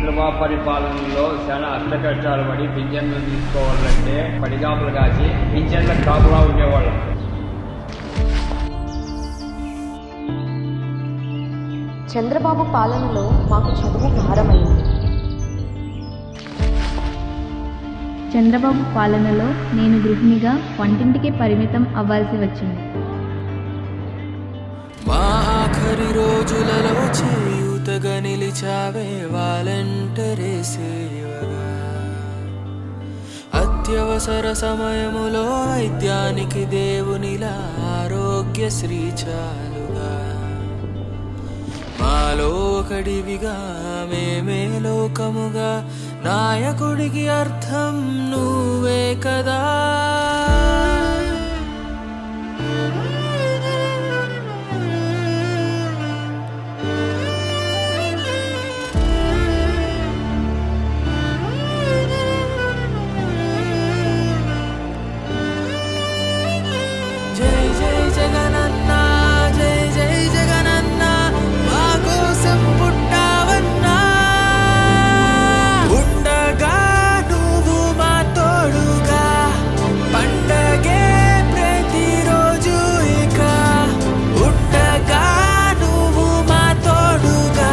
చంద్రబాబు పరిపాలనలో చాలా అష్టకష్టాలు పడి పింఛన్లు తీసుకోవాలంటే పడిగాపులు కాసి పింఛన్ల కాపులా ఉండేవాళ్ళం. చంద్రబాబు పాలనలో మాకు చదువు భారమైంది. చంద్రబాబు పాలనలో నేను గృహిణిగా వంటింటికి పరిమితం అవ్వాల్సి వచ్చింది. మా ఆఖరి రోజులలో చేయూతగా నిలిచావే వాలంటరీ సేవగా. అత్యవసర సమయములో వైద్యానికి దేవునిలా ఆరోగ్యశ్రీ చాలుగా. మాలో ఒకడివిగా మేమే లోకముగా నాయకుడికి అర్థం నువ్వే కదా. జై జై జగనన్న, జై జై జగనన్న, మా కోసం పుట్టావన్నా. ఉండగా నువ్వు మా తోడుగా, పండగే ప్రతిరోజు ఇక. ఉండగా నువ్వు మా తోడుగా,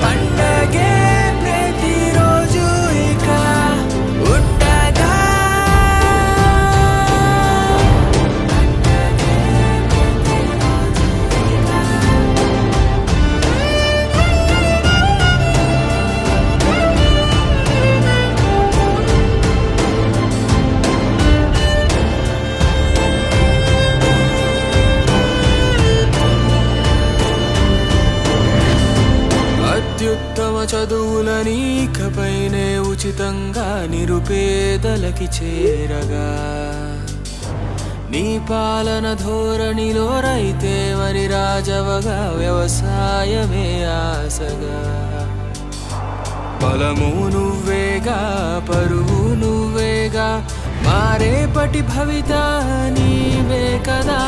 పండగే ప్రతిరోజు ఇక. ఉండగా అత్యుత్తమ చదువులని ఇకపైనే ఉచితంగా నిరుపేదలకి చేరగా. నీ పాలన ధోరణిలో రైతే మరి రాజవగా, వ్యవసాయమే ఆశగా. బలము నువ్వేగా, పరువు నువ్వేగా, మారేపటి భవిత నీవే కదా.